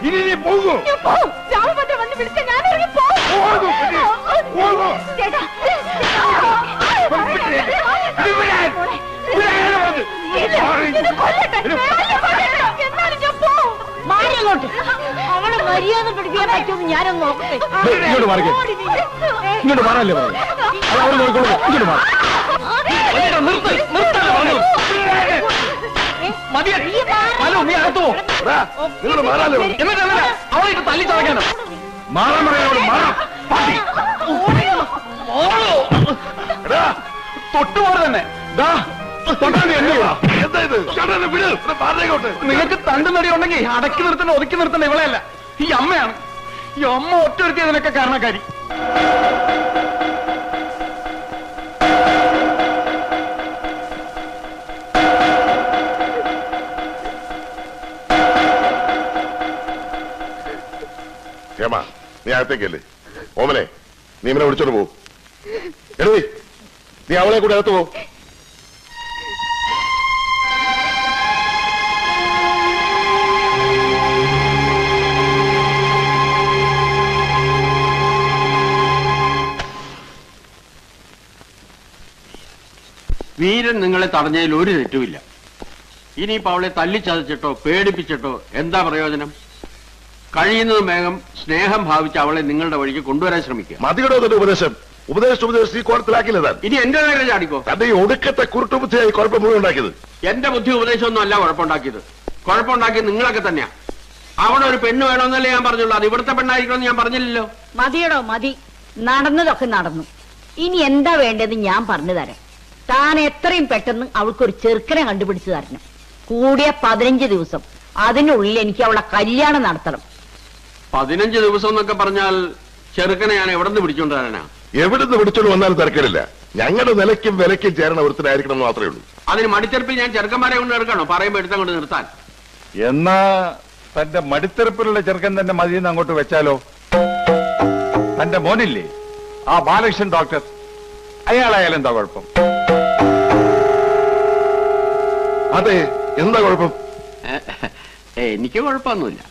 ഇനി നീ പോകൂ. രാമഭദ്രൻ വന്ന് വിളിച്ച ഞാൻ ഇറങ്ങി അവളെ മര്യാദ പിടിക്കാൻ പറ്റുമെന്ന് ഞാനൊന്ന് നോക്കട്ടെ. ഇങ്ങോട്ട് മാറല്ലേ അവളെ തല്ലി ചതയ്ക്കാനോ? മാറാൻ പറയാനോട് തൊട്ടുപോലെ തന്നെ നിങ്ങൾക്ക് തണ്ടു നടി ഉണ്ടെങ്കിൽ അടക്കി നിർത്തണ്ട ഒതുക്കി നിർത്തണ്ട ഇവളെയല്ല, ഈ അമ്മയാണ്. ഈ അമ്മ ഒറ്റൊരുത്തി അതിനൊക്കെ കാരണക്കാരി. നീ അകത്തേക്കല്ലേ ഓമനെ, നീ ഇവനെ വിളിച്ചോണ്ട് പോ. എഴുതി നീ അവളെ കൂടെ അകത്ത് പോ. വീരൻ നിങ്ങളെ തടഞ്ഞതിൽ ഒരു തെറ്റുമില്ല. ഇനിയിപ്പോ അവളെ തല്ലിച്ചതച്ചിട്ടോ പേടിപ്പിച്ചിട്ടോ എന്താ പ്രയോജനം? കഴിയുന്നതും വേഗം സ്നേഹം ഭാവിച്ച് അവളെ നിങ്ങളുടെ വഴിക്ക് കൊണ്ടുവരാൻ ശ്രമിക്കുക. മതിയുടെ ഉപദേശം ഉപദേശിച്ച് ഈ കോളത്തിലാക്കില്ല താൻ. ഇനി എന്റെ നേരെ ചാടിക്കോ. തന്റെ ഈ ഒടുക്കത്തെ കുരുട്ടുബുദ്ധിയായി കുഴപ്പം മുഴുവൻ ഉണ്ടാക്കിയത്. എന്റെ ബുദ്ധി ഉപദേശമൊന്നും അല്ല കുഴപ്പമുണ്ടാക്കിയത്. കുഴപ്പമുണ്ടാക്കിയത് നിങ്ങളൊക്കെ തന്നെയാ. അവിടെ ഒരു പെണ്ണ് വേണമെന്നല്ലേ ഞാൻ പറഞ്ഞുള്ളൂ. അത് ഇവിടുത്തെ പെണ്ണായിരിക്കണമെന്ന് ഞാൻ പറഞ്ഞില്ലല്ലോ. മതിയടോ മതി, നടന്നതൊക്കെ നടന്നു. ഇനി എന്താ വേണ്ടതെന്ന് ഞാൻ പറഞ്ഞു തരാം. താൻ എത്രയും പെട്ടെന്ന് അവൾക്കൊരു ചെറുക്കനെ കണ്ടുപിടിച്ചു തരണം. കൂടിയ 15 ദിവസം. അതിനുള്ളിൽ എനിക്ക് അവളെ കല്യാണം നടത്തണം. 15 ദിവസം എന്നൊക്കെ പറഞ്ഞാൽ ചെറുക്കനെ ഞാൻ എവിടെ നിന്ന് പിടിച്ചോണ്ട് തരാനാ? എവിടുന്ന് പിടിച്ചോണ്ട് വന്നാലും തിരക്കില്ല. ഞങ്ങളുടെ നിലയ്ക്കും വിലയ്ക്കും ചേരണ ഒരുത്തരായിരിക്കണം എന്ന് മാത്രമേ ഉള്ളൂ. അതിന് മടിത്തെറുപ്പിൽ ഞാൻ ചെറുക്കന്മാരെ കൊണ്ട് എടുക്കണോ പറയുമ്പോ എടുത്താൽ കൊണ്ട് നിർത്താൻ? എന്നാ തന്റെ മടിത്തെറുപ്പിലുള്ള ചെറുക്കൻ തന്നെ മതിയെന്ന് അങ്ങോട്ട് വെച്ചാലോ? തന്റെ മോനില്ലേ ആ ബാലകൃഷ്ണൻ ഡോക്ടർ, അയാളായാലും എന്താ കുഴപ്പം? അതെ, എന്താ കുഴപ്പം? എനിക്ക് കുഴപ്പമൊന്നുമില്ല.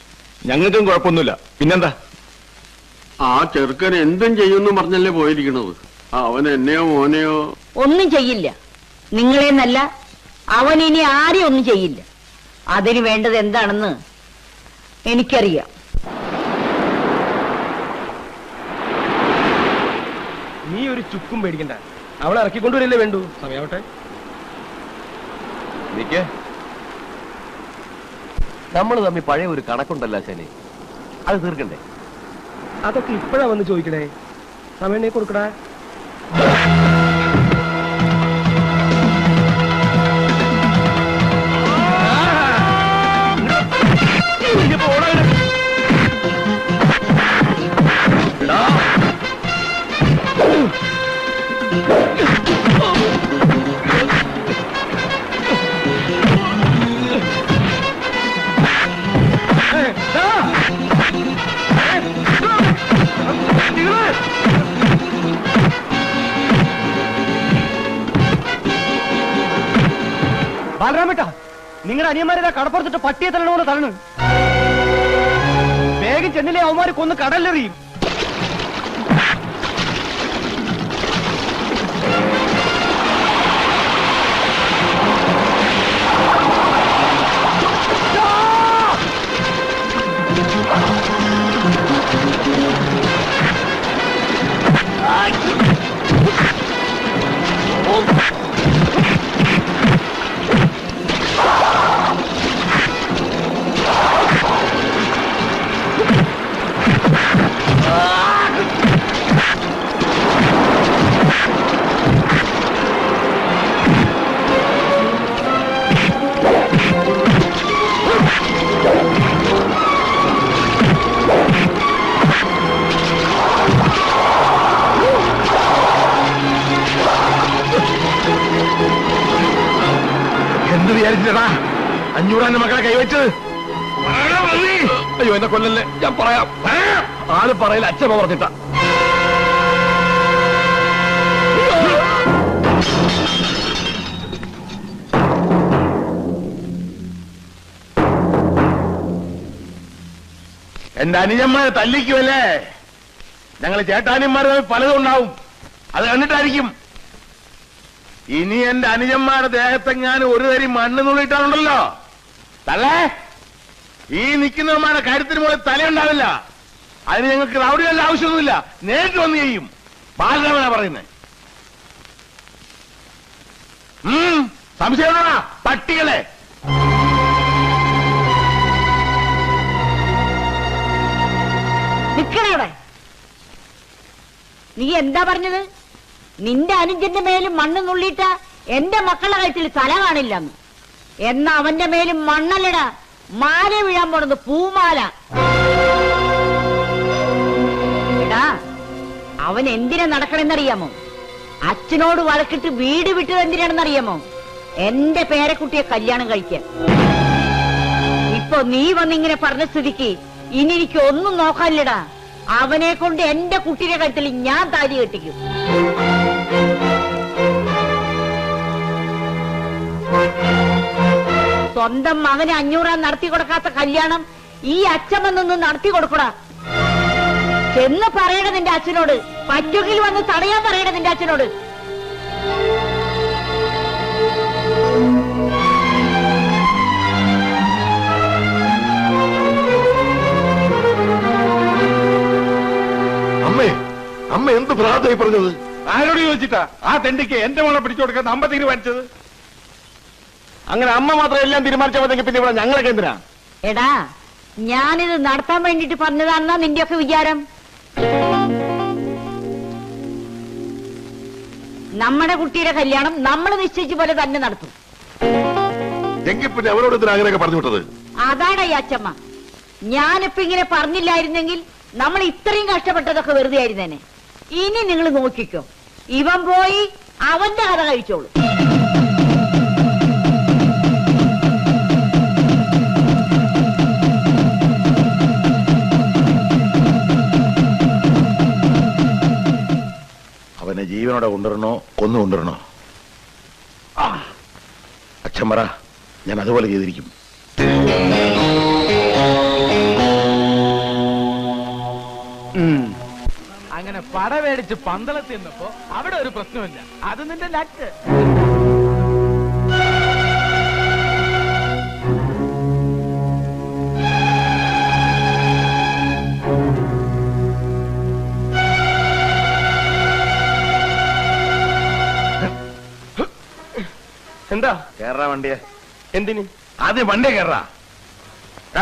ഞങ്ങൾക്കും കുഴപ്പമൊന്നുമില്ല. പിന്നെന്താ? ആ ചെറുക്കൻ എന്തും ചെയ്യുമെന്ന് പറഞ്ഞല്ലേ പോയിരിക്കണത്. അവൻ എന്നെയോ മോനെയോ ഒന്നും ചെയ്യില്ല. നിങ്ങളെന്നല്ല, അവൻ ഇനി ആരെയും ഒന്നും ചെയ്യില്ല. അതിന് വേണ്ടത് എന്താണെന്ന് എനിക്കറിയാം. നീ ഒരു ചുക്കും പേടിക്കണ്ട. അവളെ ഇറക്കിക്കൊണ്ടുവരില്ലേ വേണ്ടു. സമയാവട്ടെ. നമ്മൾ തമ്മിൽ പഴയ ഒരു കണക്കുണ്ടല്ലോ ശനി, അത് തീർക്കണ്ടേ? അതൊക്കെ ഇപ്പഴാ വന്ന് ചോദിക്കണേ. സമയം കൊടുക്കടാ. ബാലരാമേട്ടാ, നിങ്ങളുടെ അനിയന്മാരെ കടപ്പുറത്തിട്ട് പട്ടിയെ തല്ലണോന്ന് തള്ളു. വേഗം ചെന്നിലെ അവന്മാരെ കൊന്ന് കടലിലെറിയും. എന്ത് വിചാരിച്ചടാ 500 മക്കളെ കൈവച്ചത്? അയ്യോ എന്നെ കൊല്ലല്ലേ, ഞാൻ പറയാം. ആര് പറയില്ല, അച്ഛൻ പറഞ്ഞിട്ടാ. എന്റെ അനുജന്മാരെ തല്ലിക്കുമല്ലേ? ഞങ്ങൾ ചേട്ടാനിമാർ പലതും ഉണ്ടാവും, അത് കണ്ടിട്ടായിരിക്കും. ഇനി എന്റെ അനുജന്മാരുടെ ദേഹത്തെങ്ങാനും ഒരു തരി മണ്ണ് നുള്ളിട്ടാണുണ്ടല്ലോ തള്ളേ, ഈ നിൽക്കുന്നവന്മാരുടെ കാര്യത്തിന് മുകളിൽ തലയുണ്ടാവില്ല. അതിന് ഞങ്ങൾക്ക് റൗഡികളുടെ ആവശ്യമൊന്നുമില്ല, നേരിട്ട് വന്ന് ചെയ്യും. ബാലരാമനാ പറയുന്നേ. സംശയമുള്ള പട്ടികളെ. നിക്കണവിടെ. നീ എന്താ പറഞ്ഞത്? നിന്റെ അനുജന്റെ മേലും മണ്ണ് നുള്ളിയിട്ട എന്റെ മക്കളുടെ കഴുത്തിൽ തല കാണില്ലെന്ന്. എന്നാ അവന്റെ മേലും മണ്ണല്ലട, മാല വീഴാൻ പോണത്, പൂമാല. എടാ, അവൻ എന്തിനാ നടക്കണെന്നറിയാമോ? അച്ഛനോട് വഴക്കിട്ട് വീട് വിട്ടത് എന്തിനാണെന്നറിയാമോ? എന്റെ പേരക്കുട്ടിയെ കല്യാണം കഴിക്കാൻ. ഇപ്പൊ നീ വന്നിങ്ങനെ പറഞ്ഞ സ്ഥിതിക്ക് ഇനി എനിക്ക് ഒന്നും നോക്കാനില്ലടാ. അവനെ കൊണ്ട് എന്റെ കുട്ടിയുടെ കഴുത്തിൽ ഞാൻ താലി കെട്ടിക്കും. സ്വന്തം മകന് 500 നടത്തി കൊടുക്കാത്ത കല്യാണം ഈ അച്ഛൻ വന്നൊന്ന് നടത്തി കൊടുക്കടാ. ചെന്ന് പറയണ നിന്റെ അച്ഛനോട്, പറ്റുമെങ്കിൽ വന്ന് തടയാൻ പറയണ നിന്റെ അച്ഛനോട്. അമ്മേ, അമ്മ എന്ത് ഭ്രാന്തായി പറഞ്ഞത്? ആരോട് ചോദിച്ചിട്ടാ ആ തെണ്ടിക്ക് എന്റെ മോളെ പിടിച്ചു കൊടുക്കാൻ അമ്മ തീരുമാനിച്ചത്? അങ്ങനെ അമ്മ മാത്രം എല്ലാം തീരുമാനിച്ചാൽ മതി, പിന്നെ ഇവിടെ ഞങ്ങളൊക്കെ എന്തിനാ? എടാ, ഞാനിത് നടത്താൻ വേണ്ടിട്ട് പറഞ്ഞതാണെന്നാ നിന്റെയൊക്കെ വിചാരം? നമ്മുടെ കുട്ടിയുടെ കല്യാണം നമ്മൾ നിശ്ചയിച്ച പോലെ തന്നെ നടത്തും. എങ്കിൽ പിന്നെ അവരോട് എന്തിനാ അങ്ങനെയൊക്കെ പറഞ്ഞു വിട്ടത്? അതാണ് ഈ അച്ഛമ്മ. ഞാനിപ്പോ ഇങ്ങനെ പറഞ്ഞില്ലായിരുന്നെങ്കിൽ നമ്മൾ ഇത്രയും കഷ്ടപ്പെട്ടതൊക്കെ വെറുതെ ആയിരുന്നേനെ. ഇനി നിങ്ങൾ നോക്കിക്കോ, ഇവൻ പോയി അവന്റെ കഥ കഴിച്ചോളൂ. അവനെ ജീവനോടെ കൊണ്ടുവരണോ കൊന്നു കൊണ്ടുവരണോ? അച്ഛൻ പറ, ഞാൻ അതുപോലെ ചെയ്തിരിക്കും. അങ്ങനെ പട മേടിച്ച് പന്തളത്ത് നിന്നപ്പോ അവിടെ ഒരു പ്രശ്നമില്ല. അത് നിന്റെ ലക്ക്. എന്താ കേറാ വണ്ടിയെ? എന്തിന്? ആദ്യം വണ്ടിയെ കേറാ.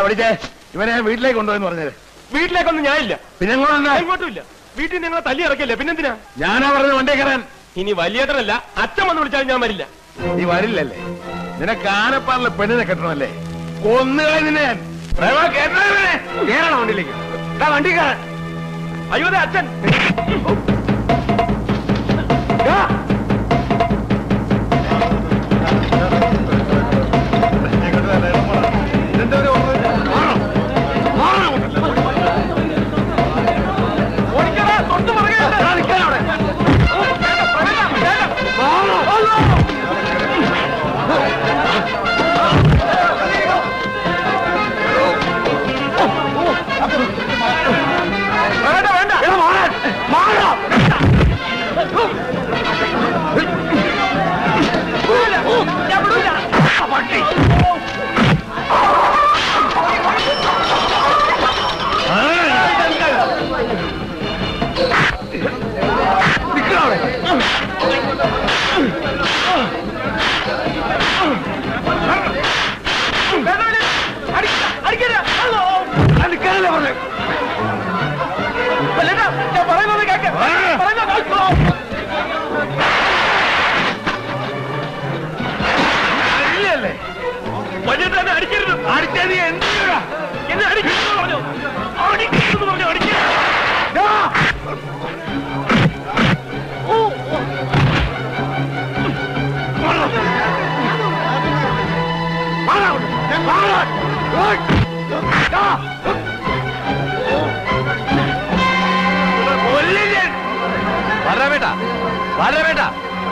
പഠിച്ചേ, ഇവനെ വീട്ടിലേക്ക് കൊണ്ടുപോയെന്ന് പറഞ്ഞത്. വീട്ടിലേക്കൊന്നും ഞാനില്ല. പിന്നെ എങ്ങോട്ടും ഇല്ല. വീട്ടിൽ നിങ്ങളെ തല്ലി ഇറക്കില്ലേ, പിന്നെന്തിനാ? ഞാനാ പറഞ്ഞത് വണ്ടിയെ കയറാൻ. ഇനി വലിയേട്ടനല്ല, അച്ഛൻ വന്ന് വിളിച്ചാലും ഞാൻ വരില്ല. നീ വരില്ലല്ലേ? നിനക്ക് ആനപ്പാറിലെ പെണ്ണിനെ കെട്ടണമല്ലേ? കൊന്നുകളെ നിന്നെ ഞാൻ. കേറണം വണ്ടിയിലേക്ക്. വണ്ടി കയറാൻ. അയ്യോ, അച്ഛൻ.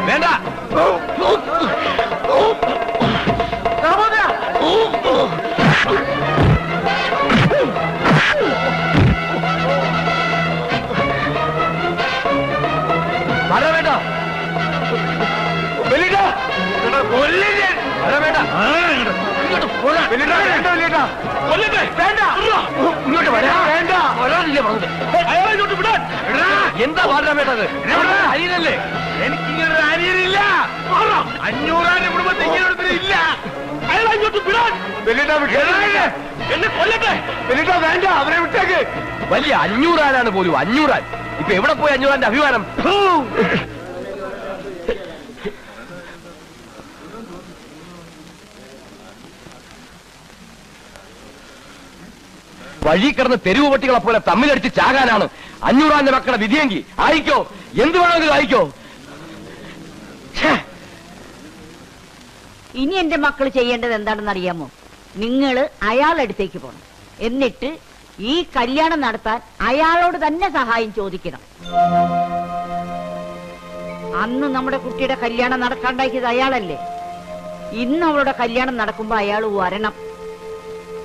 വേണ്ട. എന്താ പറഞ്ഞ വേണ്ടത്? അനിയനല്ലേ? എനിക്കിങ്ങനെ ഒരു അനിയനില്ല. 500 കുടുംബത്തിൽ ഇങ്ങനെ ഒരുത്തരില്ല. അയാളെ ഇങ്ങോട്ട് വിടാൻ. എന്നെ കൊല്ലട്ടെ. വേണ്ട, അവരെ വിട്ടേക്ക്. വലിയ 500 ആനാണ് പോലും. 500 ആൻ. ഇപ്പൊ എവിടെ പോയി 500 ആന്റെ അഭിമാനം? വഴി കിടന്ന് തെരുവ് പട്ടികളെ പോലെ തമ്മിലടിച്ച് ചാകാനാണ് 500 ആന്റെ മക്കളെ വിധിയെങ്കിൽ ആയിക്കോ, എന്ത് വേണമെങ്കിലും ആയിക്കോ. ഇനി എന്റെ മക്കൾ ചെയ്യേണ്ടത് എന്താണെന്ന് അറിയാമോ? നിങ്ങള് അയാളടുത്തേക്ക് പോണം. എന്നിട്ട് ഈ കല്യാണം നടത്താൻ അയാളോട് തന്നെ സഹായം ചോദിക്കണം. അന്ന് നമ്മുടെ കുട്ടിയുടെ കല്യാണം നടക്കാണ്ടാക്കിയത് അയാളല്ലേ? ഇന്ന് അവളുടെ കല്യാണം നടക്കുമ്പോ അയാൾ വരണം.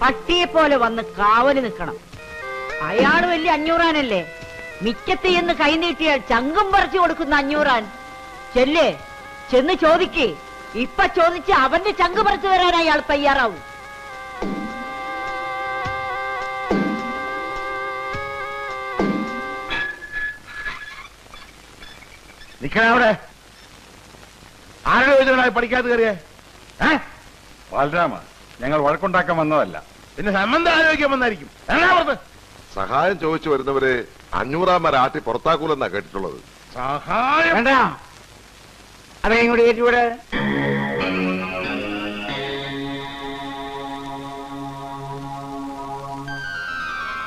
പട്ടിയെ പോലെ വന്ന് കാവല് നിൽക്കണം. അയാള് വലിയ 500 ആനല്ലേ? മിക്കത്ത് എന്ന് കൈനീട്ടിയാൽ ചങ്കും പറിച്ചു കൊടുക്കുന്ന 500 ആൻ. ചെല്ലേ, ചെന്ന് ചോദിക്കേ. ഇപ്പൊ ചോദിച്ച് അവന്റെ ചങ്ക് പറിച്ചു തരാൻ അയാൾ തയ്യാറാവും. നിക്കണവിടെ. ആരുടെ ചോദിച്ചാൽ പഠിക്കാത്ത കയറിയേ? ബാലരാമ, ഞങ്ങൾ വഴക്കുണ്ടാക്കാൻ വന്നതല്ല. പിന്നെ സംബന്ധം ആലോചിക്കാൻ വന്നായിരിക്കും. എറണാകുളത്ത് സഹായം ചോദിച്ചു വരുന്നവരെ 500 ആട്ടി പുറത്താക്കൂലെന്നാ കേട്ടിട്ടുള്ളത്. സഹായം വേണ്ട, അതെ ഇങ്ങോട്ട് കയറ്റിവിടെ.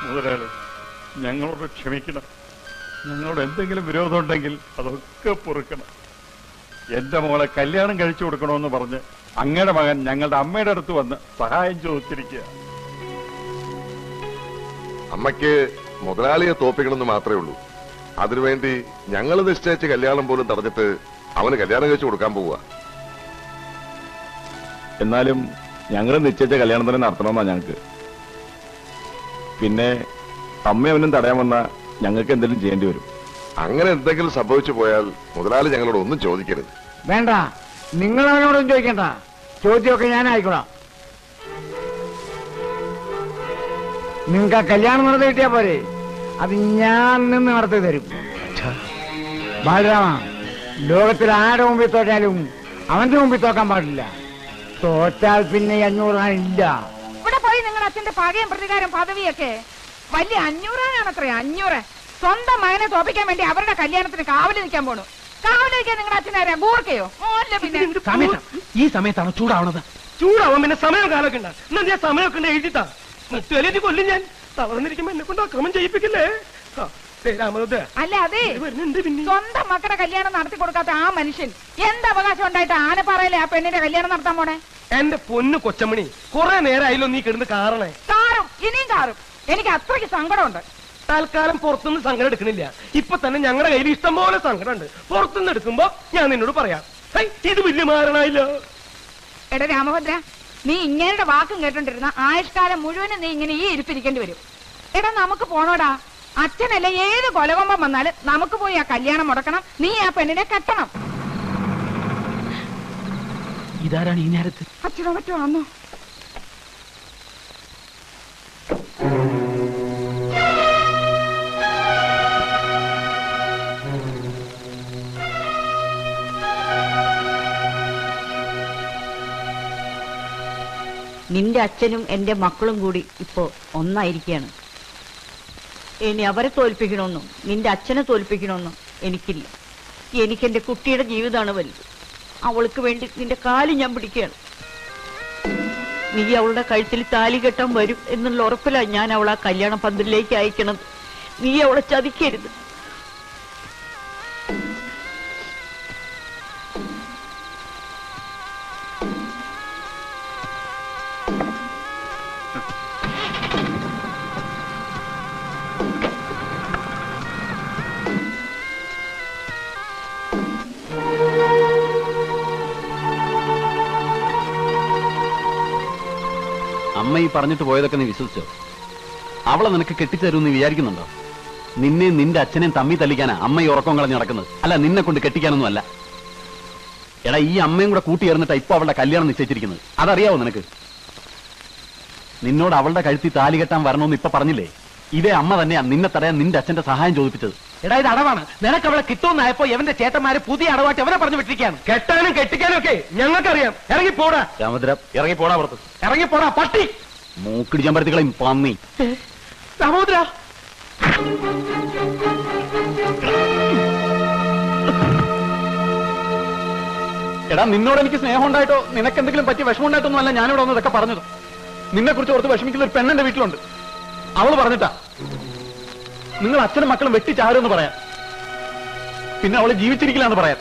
മുതലാളി, ഞങ്ങളോട് ക്ഷമിക്കണം. ഞങ്ങളോട് എന്തെങ്കിലും വിരോധം ഉണ്ടെങ്കിൽ അതൊക്കെ പൊറുക്കണം. എന്റെ മോളെ കല്യാണം കഴിച്ചു കൊടുക്കണമെന്ന് പറഞ്ഞ് അങ്ങയുടെ മകൻ ഞങ്ങളുടെ അമ്മയുടെ അടുത്ത് വന്ന് സഹായം ചോദിച്ചിരിക്കുക. അമ്മയ്ക്ക് മുതലാളിയെ തോപ്പിക്കണമെന്ന് മാത്രമേ ഉള്ളൂ. അതിനുവേണ്ടി ഞങ്ങൾ നിശ്ചയിച്ച കല്യാണം പോലും തടഞ്ഞിട്ട് അവന് കല്യാണം കഴിച്ചു കൊടുക്കാൻ പോവുക. എന്നാലും ഞങ്ങൾ നിശ്ചയിച്ച കല്യാണം തന്നെ നടത്തണമെന്നാ ഞങ്ങൾക്ക്. പിന്നെ അമ്മയവനും തടയാൻ വന്ന ഞങ്ങൾക്ക് എന്തെങ്കിലും ചെയ്യേണ്ടി വരും. അങ്ങനെ എന്തെങ്കിലും സംഭവിച്ചു പോയാൽ മുതലാളി ഞങ്ങളോട് ഒന്നും ചോദിക്കരുത്. വേണ്ട, നിങ്ങൾ അവനോടൊന്നും ചോദിക്കണ്ട. ചോദ്യമൊക്കെ ഞാനായിക്കോളാം. നിങ്ങൾക്ക് ആ കല്യാണം നടത്തി കിട്ടിയാ പോരെ? അത് ഞാൻ നിന്ന് നടത്തി തരും. ബാലരാമ, ലോകത്തിൽ ആരുടെ മുമ്പിൽ തോറ്റാലും അവന്റെ മുമ്പിൽ തോക്കാൻ പാടില്ല. തോറ്റാൽ പിന്നെ 500 ആനില്ല. ഇവിടെ പോയി നിങ്ങൾ അച്ഛന്റെ പകയും പ്രതികാരം പദവിയൊക്കെ വലിയ 500 ആനാണത്രേ. 500 സ്വന്തം മകനെ തോപ്പിക്കാൻ വേണ്ടി അവരുടെ കല്യാണത്തിന് കാവല് നിൽക്കാൻ പോണു. കാവല് നിൽക്കാൻ നിങ്ങളുടെ അച്ഛനാരാ? ഗൂർക്കയോ? അല്ല പിന്നെ ഈ സമയത്താണ് ചൂടാവണത്. ചൂടാവാൻ പിന്നെ സമയം കാലൊക്കെ ഉണ്ട്. എന്നാ ഞാൻ സമയമൊക്കെ ഉണ്ട് എഴുതിത്താ. മറ്റു കൊല്ലും ഞാൻ. തളർന്നിരിക്കുമ്പോ എന്നെ കൊണ്ട് അക്രമം ചെയ്യിപ്പിക്കില്ലേ? അല്ല, അതെ സ്വന്തം മക്കളുടെ കല്യാണം നടത്തി കൊടുക്കാത്ത ആ മനുഷ്യൻ എന്ത് അവകാശം ഉണ്ടായിട്ട് ആനപ്പാറയിലെ ആ പെണ്ണിന്റെ കല്യാണം നടത്താൻ പോണേ? എന്റെ പൊന്നു കൊച്ചമണി, കുറെ നേരമായില്ലോ നീ കിടന്ന് കാറണേ. കാറും ഇനിയും കാറും. എനിക്ക് അത്രയ്ക്ക് സങ്കടമുണ്ട്. തൽക്കാലം പുറത്തുനിന്ന് സങ്കടം എടുക്കണില്ല. ഇപ്പൊ തന്നെ ഞങ്ങളുടെ കയ്യിൽ ഇഷ്ടംപോലെ സങ്കടം ഉണ്ട്. പുറത്തുനിന്ന് എടുക്കുമ്പോ ഞാൻ നിന്നോട് പറയാം. ഇത് വലിയ മാരണായില്ലോ. എടാ രാമഭദ്ര, നീ ഇങ്ങനെ വാക്കും കേട്ടോണ്ടിരുന്ന ആയുഷ്കാലം മുഴുവനും നീ ഇങ്ങനെ ഈ ഇരിപ്പിരിക്കേണ്ടി വരും. എടാ, നമുക്ക് പോണോടാ. അച്ഛനല്ല ഏത് കൊലകൊമ്പം വന്നാലും നമുക്ക് പോയി ആ കല്യാണം മുടക്കണം. നീ ആ പെണ്ണിനെ കെട്ടണം. ഇതാരാണ് ഈ നേരത്ത്? അച്ഛനോ മറ്റോ ആന്നോ? നിന്റെ അച്ഛനും എന്റെ മക്കളും കൂടി ഇപ്പോ ഒന്നായിരിക്കുകയാണ്. ഇനി അവരെ തോൽപ്പിക്കണമെന്നും നിന്റെ അച്ഛനെ തോൽപ്പിക്കണമെന്നും എനിക്കില്ല. എനിക്കെന്റെ കുട്ടിയുടെ ജീവിതമാണ് വലുത്. അവൾക്ക് വേണ്ടി നിന്റെ കാല് ഞാൻ പിടിക്കുകയാണ്. നീ അവളുടെ കഴുത്തിൽ താലി കെട്ടാൻ വരും എന്നുള്ള ഉറപ്പിലാണ് ഞാൻ അവളെ ആ കല്യാണ പന്തലിലേക്ക് അയക്കണത്. നീ അവളെ ചതിക്കരുത്. അമ്മ ഈ പറഞ്ഞിട്ട് പോയതൊക്കെ നീ വിശ്വസിച്ചോ? അവളെ നിനക്ക് കെട്ടിത്തരും നീ വിചാരിക്കുന്നുണ്ടോ? നിന്നെ നിന്റെ അച്ഛനെയും തമ്മി തല്ലിക്കാനാ അമ്മ ഈ ഉറക്കം കളഞ്ഞ് നടക്കുന്നത്. അല്ല, നിന്നെ കൊണ്ട് കെട്ടിക്കാനൊന്നും അല്ല. എടാ, ഈ അമ്മയും കൂടെ കൂട്ടി ചേർന്നിട്ടാ ഇപ്പൊ അവളുടെ കല്യാണം നിശ്ചയിച്ചിരിക്കുന്നത്. അതറിയാവോ നിനക്ക്? നിന്നോട് അവളുടെ കഴുത്തി താലി കെട്ടാൻ വരണമെന്ന് ഇപ്പൊ പറഞ്ഞില്ലേ? ഇതേ അമ്മ തന്നെയാ നിന്നെ തടയാൻ നിന്റെ അച്ഛന്റെ സഹായം ചോദിപ്പിച്ചത്. എടാ ഇത് അടവാണ്. നിനക്ക് അവളെ കിട്ടുമെന്നായപ്പോ എവന്റെ ചേട്ടന്മാര് പുതിയ അടവായിട്ട് അവനെ പറഞ്ഞു വിട്ടിരിക്കുകയാണ്. കെട്ടാനും കെട്ടിക്കാനും ഒക്കെ ഞങ്ങൾക്കറിയാം. ഇറങ്ങി പോടാ രാമഭദ്ര, ഇറങ്ങി പോടാ പുറത്ത്. ഇറങ്ങി പോടാ പട്ടി. മൂക്കിടിച്ചാൻ പറ്റത്തിക്കളയും പന്നി. രാമഭദ്ര, എടാ നിന്നോട് എനിക്ക് സ്നേഹം ഉണ്ടായിട്ടോ നിനക്ക് എന്തെങ്കിലും പറ്റിയ വിഷമം ഉണ്ടായിട്ടൊന്നും അല്ല ഞാനിവിടെ വന്ന് ഇതൊക്കെ പറഞ്ഞത്. നിന്നെ കുറിച്ച് ഓർത്ത് വിഷമിക്കുന്ന ഒരു പെണ്ണെന്റെ വീട്ടിലുണ്ട്. അവള് പറഞ്ഞിട്ടാ നിങ്ങൾ അച്ഛനും മക്കളും വെട്ടിച്ചാരുമെന്ന് പറയാം. പിന്നെ അവള് ജീവിച്ചിരിക്കില്ലാന്ന് പറയാം.